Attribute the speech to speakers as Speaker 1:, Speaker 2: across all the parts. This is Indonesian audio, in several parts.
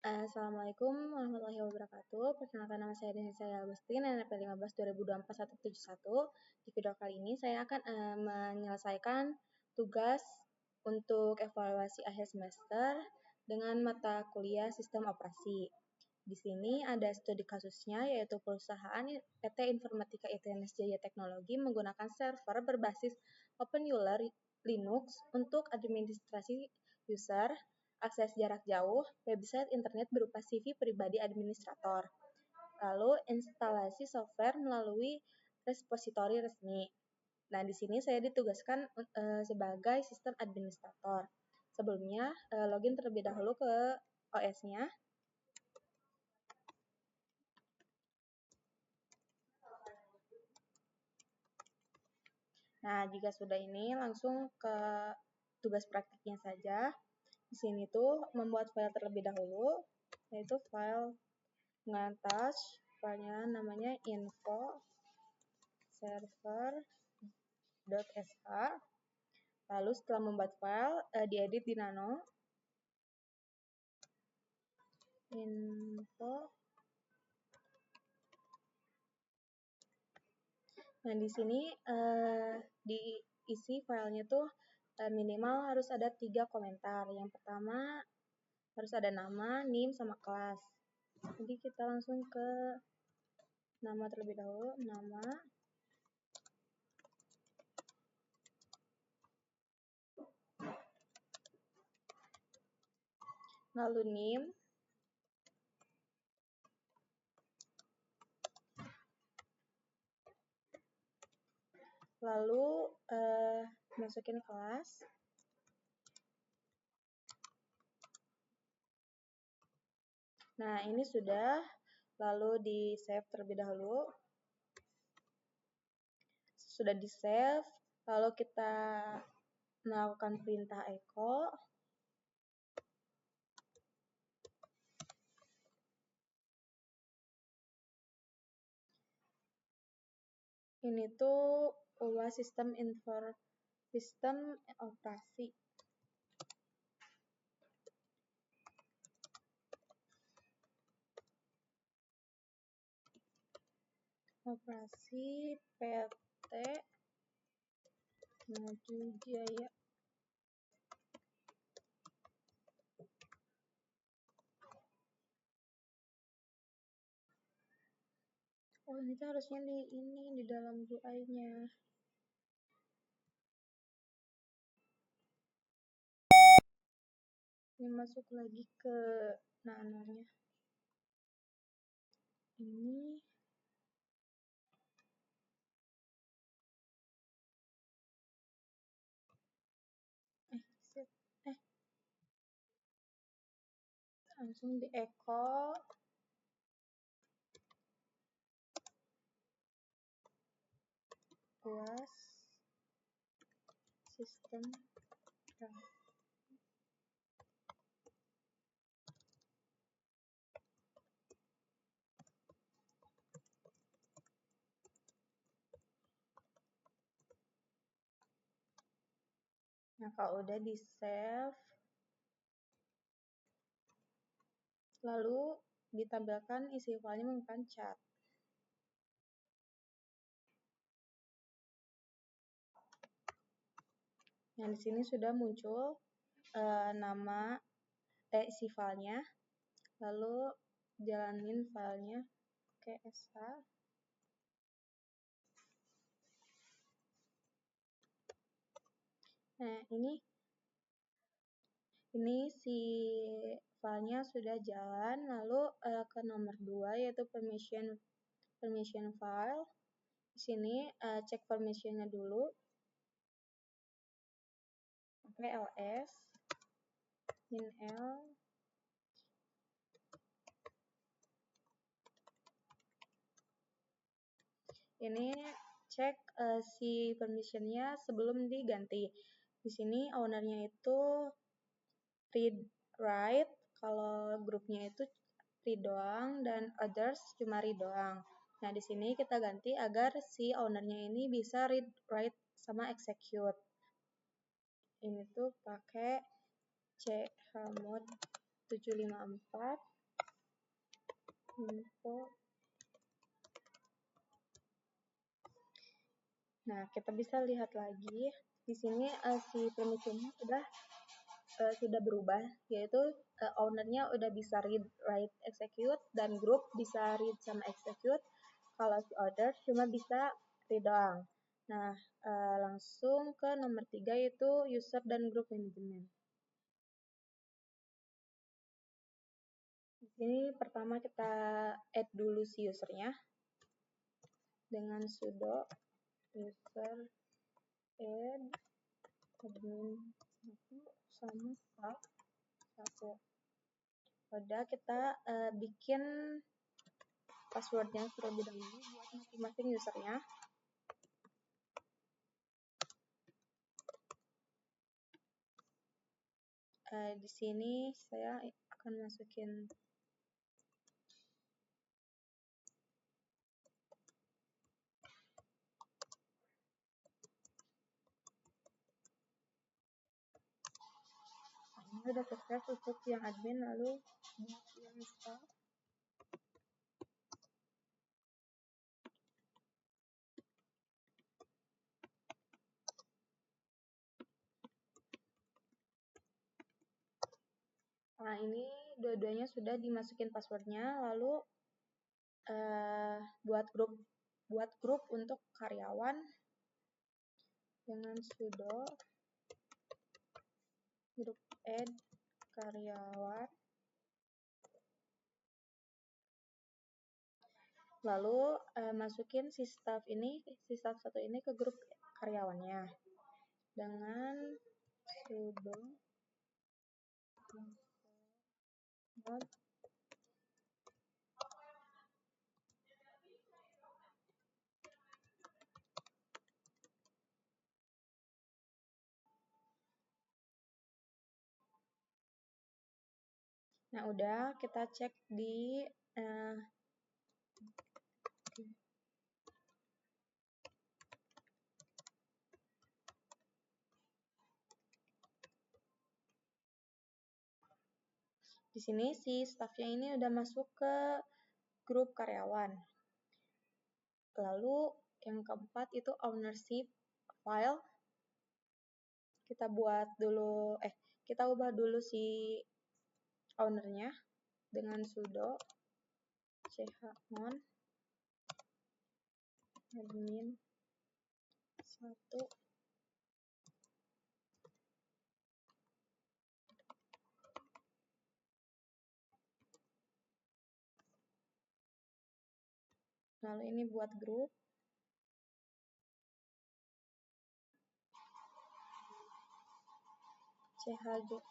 Speaker 1: Assalamualaikum warahmatullahi wabarakatuh. Perkenalkan, nama saya Denisa Agustin, NNP 15 2024-171. Di video kali ini saya akan menyelesaikan tugas untuk evaluasi akhir semester dengan mata kuliah sistem operasi. Di sini ada studi kasusnya, yaitu perusahaan PT Informatika ITNS Jaya Teknologi menggunakan server berbasis OpenEULER Linux untuk administrasi user, akses jarak jauh, website internet berupa CV pribadi administrator, lalu instalasi software melalui repositori resmi. Nah, di sini saya ditugaskan sebagai sistem administrator. Sebelumnya, login terlebih dahulu ke OS-nya. Nah, jika sudah ini, langsung ke tugas praktiknya saja. Di sini tuh membuat file terlebih dahulu, yaitu file ngeatas, filenya namanya info server.sh. Lalu setelah membuat file, diedit di nano info. Nah, di sini diisi filenya tuh minimal harus ada 3 komentar. Yang pertama harus ada nama, NIM, sama kelas. Jadi kita langsung ke nama terlebih dahulu, nama. Lalu NIM. Lalu masukin kelas. Nah, ini sudah. Lalu di save terlebih dahulu. Sudah di save, lalu kita melakukan perintah echo. Ini tuh ubah sistem operasi. Operasi PT Maju Jaya. Oh, ini tuh harusnya di dalam UI-nya. Ini masuk lagi ke nano-nya. Ini langsung di echo. Puas sistem. Nah, kalau udah di save, lalu ditampilkan isi filenya menggunakan chat. Yang di sini sudah muncul nama isi filenya, lalu jalanin filenya ke SH. Nah, ini si filenya sudah jalan. Lalu ke nomor 2, yaitu permission file. Di sini cek permissionnya dulu. Pakai ls min-l. Ini cek si permissionnya sebelum diganti. Di sini ownernya itu read write, kalau grupnya itu read doang, dan others cuma read doang. Nah, di sini kita ganti agar si ownernya ini bisa read write sama execute. Ini tuh pakai chmod 754. info. Nah, kita bisa lihat lagi di sini si permissionnya sudah berubah, yaitu ownernya udah bisa read, write, execute, dan group bisa read sama execute. Kalau si order cuma bisa read doang. Nah, langsung ke nomor 3 yaitu user dan group management. Di sini pertama kita add dulu si usernya dengan sudo user add admin sama staff 1. Udah, kita bikin passwordnya terlebih dahulu buat masing-masing usernya. Di sini saya akan masukin ini udah sukses untuk yang admin, lalu buat yang staff. Nah, ini dua-duanya sudah dimasukin passwordnya, lalu buat grup untuk karyawan dengan sudo grup add karyawan, lalu masukin si staff 1 ini ke grup karyawannya dengan sudo Nah, udah, kita cek di di sini si staffnya ini udah masuk ke grup karyawan. Lalu yang keempat itu ownership file. Kita ubah dulu si ownernya dengan sudo chmon admin 1. Lalu ini buat grup. chgp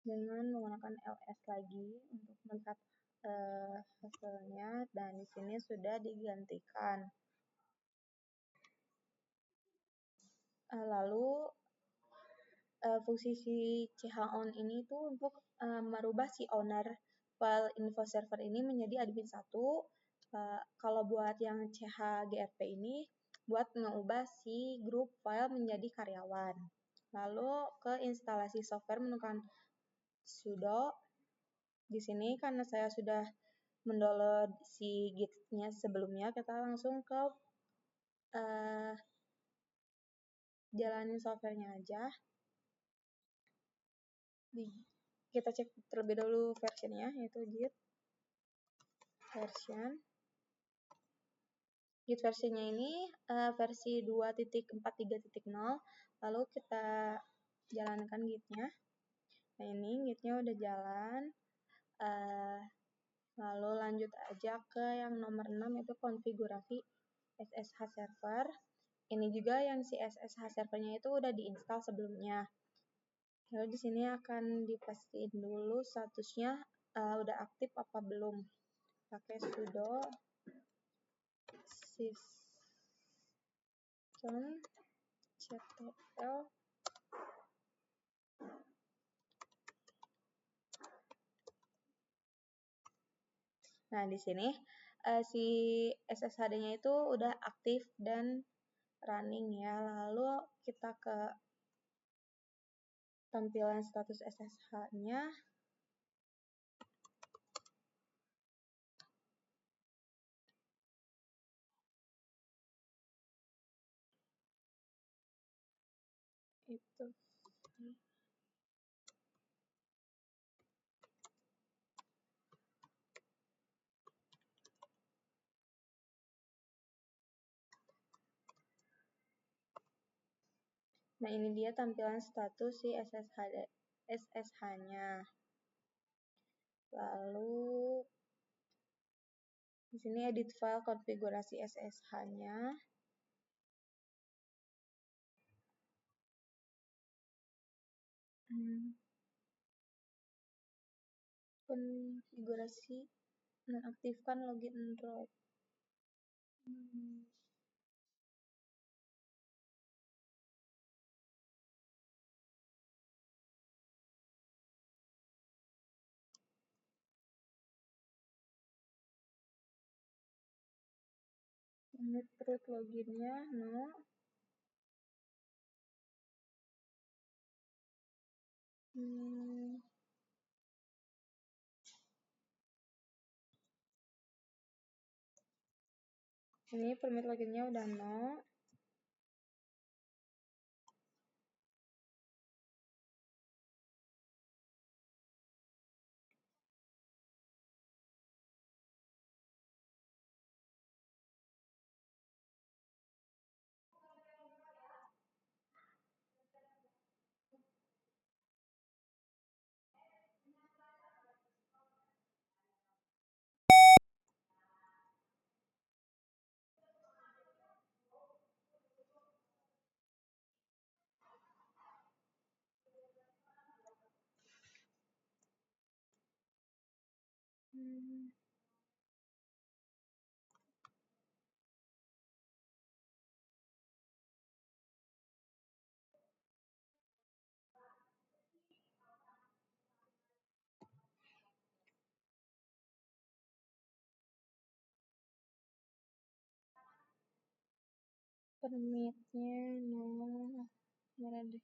Speaker 1: dengan menggunakan ls lagi untuk melihat hasilnya, dan di sini sudah digantikan. Lalu fungsi si chown ini tuh untuk merubah si owner file info server ini menjadi admin 1. Kalau buat yang chgrp ini buat mengubah si grup file menjadi karyawan. Lalu ke instalasi software menggunakan sudo. Di sini karena saya sudah mendownload si git-nya sebelumnya, kita langsung ke jalanin softwarenya aja. Kita cek terlebih dahulu versionnya, yaitu git version. Git versionnya ini versi 2.43.0. Lalu kita jalankan gitnya. Nah, ini gitnya udah jalan. Lalu lanjut aja ke yang nomor 6, yaitu konfigurasi SSH server. Ini juga yang si SSH servernya itu udah diinstal sebelumnya. Lalu di sini akan dipastiin dulu statusnya udah aktif apa belum. Pakai sudo systemctl. Nah, di sini si SSHD-nya itu udah aktif dan running ya. Lalu kita ke tampilan status SSH-nya. Itu Nah, ini dia tampilan status si SSH-nya. Lalu di sini edit file konfigurasi SSH-nya. Konfigurasi nonaktifkan login Android. Ini root loginnya no. Ini permit loginnya udah no. Permitnya no. Mana deh.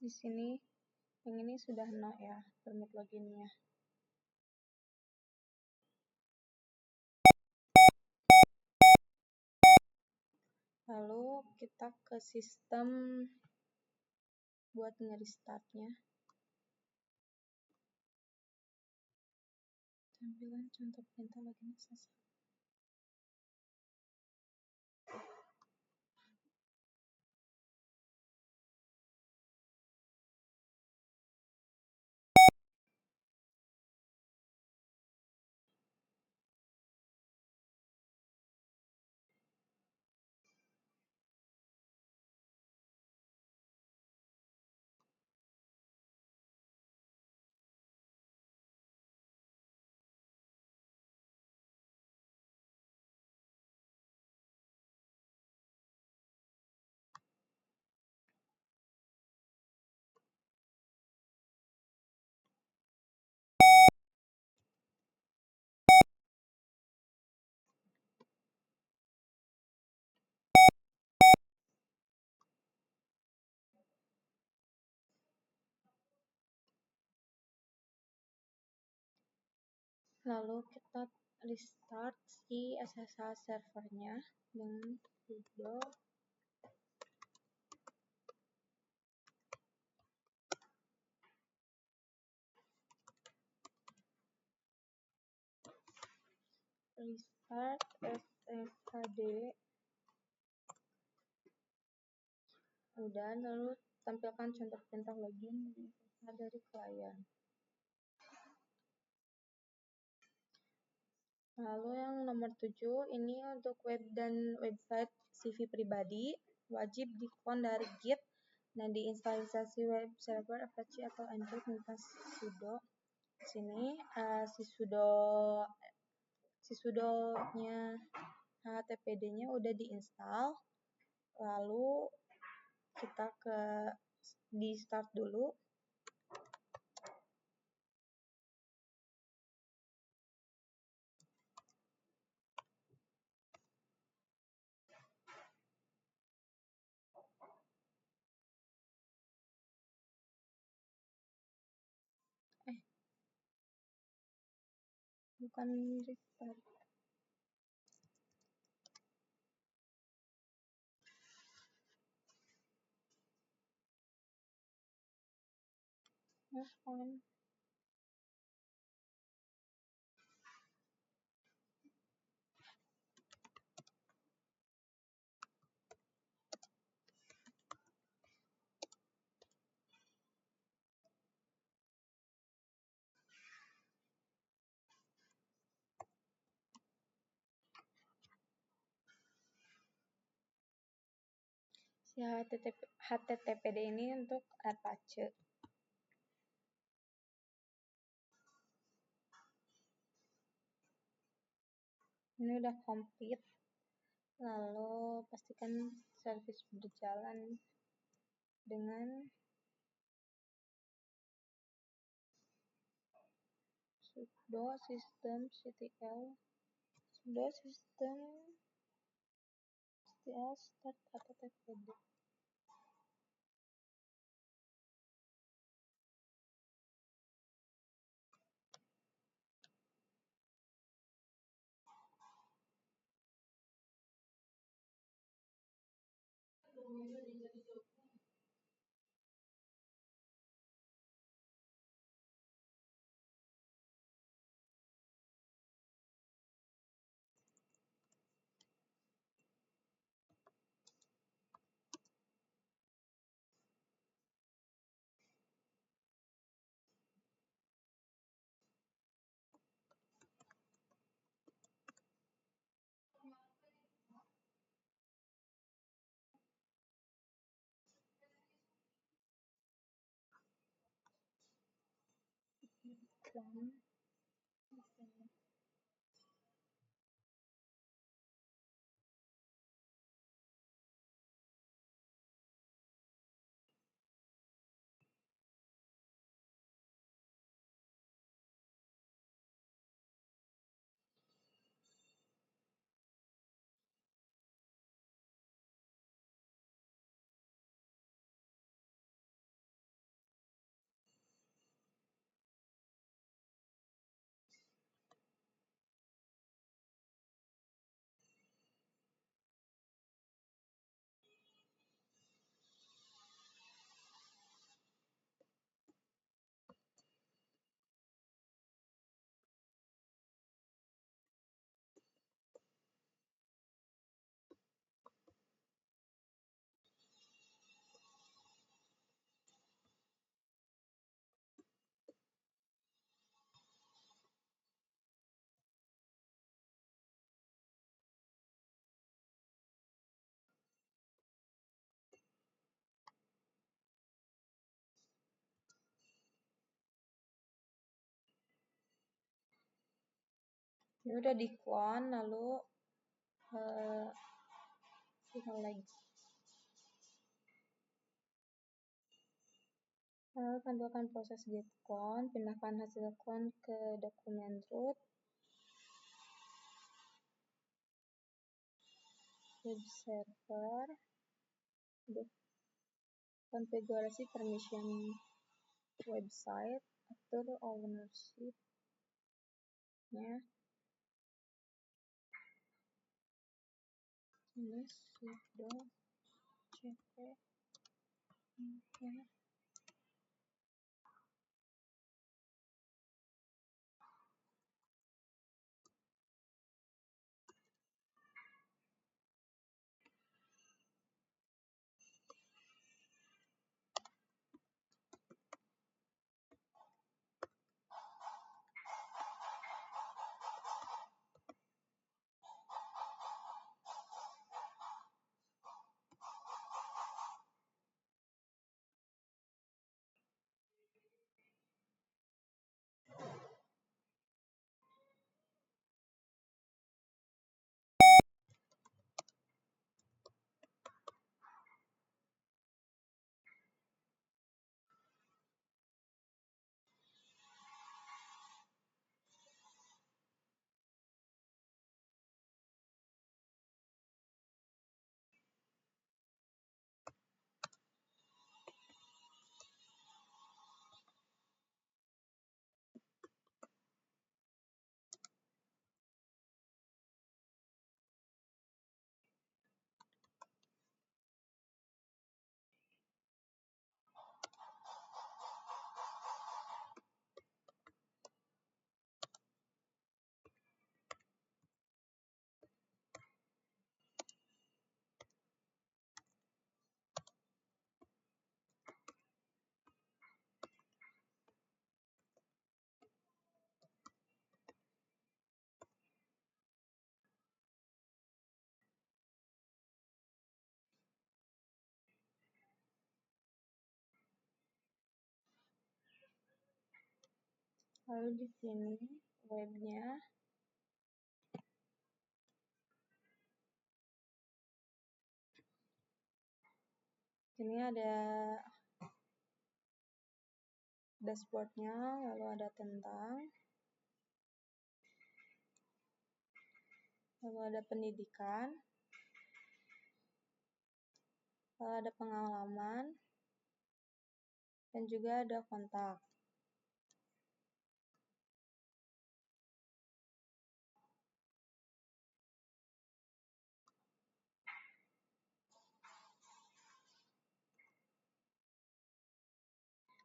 Speaker 1: Di sini yang ini sudah no ya, permit loginnya. Lalu kita ke sistem buat nge-restartnya. Tampilan contoh perintah login SSH. Lalu kita restart si SSH servernya dengan sudo restart sshd. Udah, lalu tampilkan contoh perintah login dari klien. Lalu yang nomor 7 ini untuk web dan website CV pribadi wajib di-clone dari Git dan diinstalasi web server Apache atau Android minta sudo. Di sini si sudonya HTTPD-nya udah diinstal. Lalu kita di start dulu. Bukan restart. Si HTTPD ini untuk Apache. Ini udah komplit. Lalu pastikan service berjalan dengan sudo systemctl start httpd. Ini udah di clone, lalu tinggal lagi. Lalu tampilkan proses git clone, pindahkan hasil clone ke dokumen root, web server, konfigurasi permission website, atur ownership-nya, Ini sudah cp ya. Lalu di sini webnya, ini ada dashboardnya, lalu ada tentang, lalu ada pendidikan, lalu ada pengalaman, dan juga ada kontak.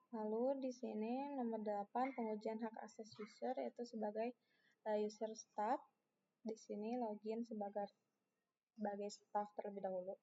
Speaker 1: Lalu di sini nomor 8 pengujian hak akses user, yaitu sebagai user staff. Di sini login sebagai staff terlebih dahulu.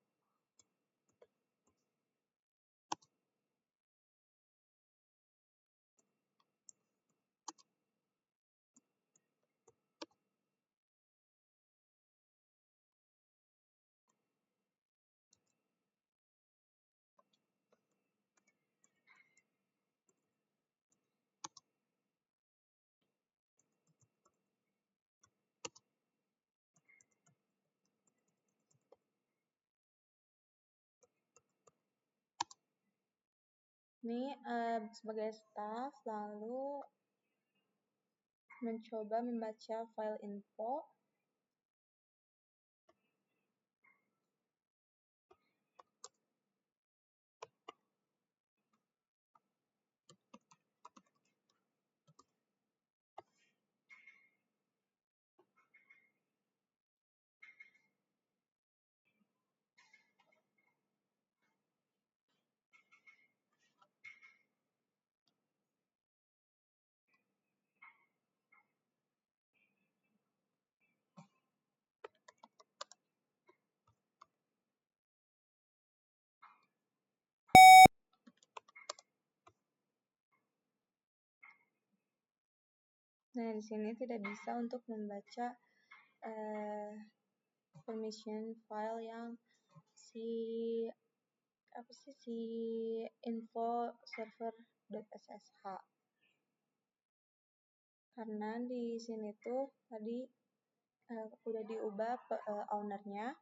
Speaker 1: Ini sebagai staff, lalu mencoba membaca file info. Nah, di sini tidak bisa untuk membaca permission file yang si info server.ssh, karena di sini tuh tadi udah diubah ownernya,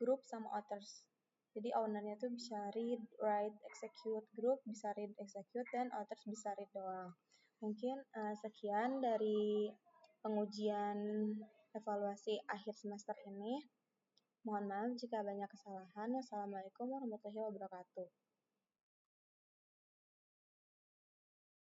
Speaker 1: group sama authors. Jadi ownernya tuh bisa read, write, execute, group bisa read, execute, dan authors bisa read doang. Mungkin sekian dari pengujian evaluasi akhir semester ini. Mohon maaf jika banyak kesalahan. Wassalamualaikum warahmatullahi wabarakatuh.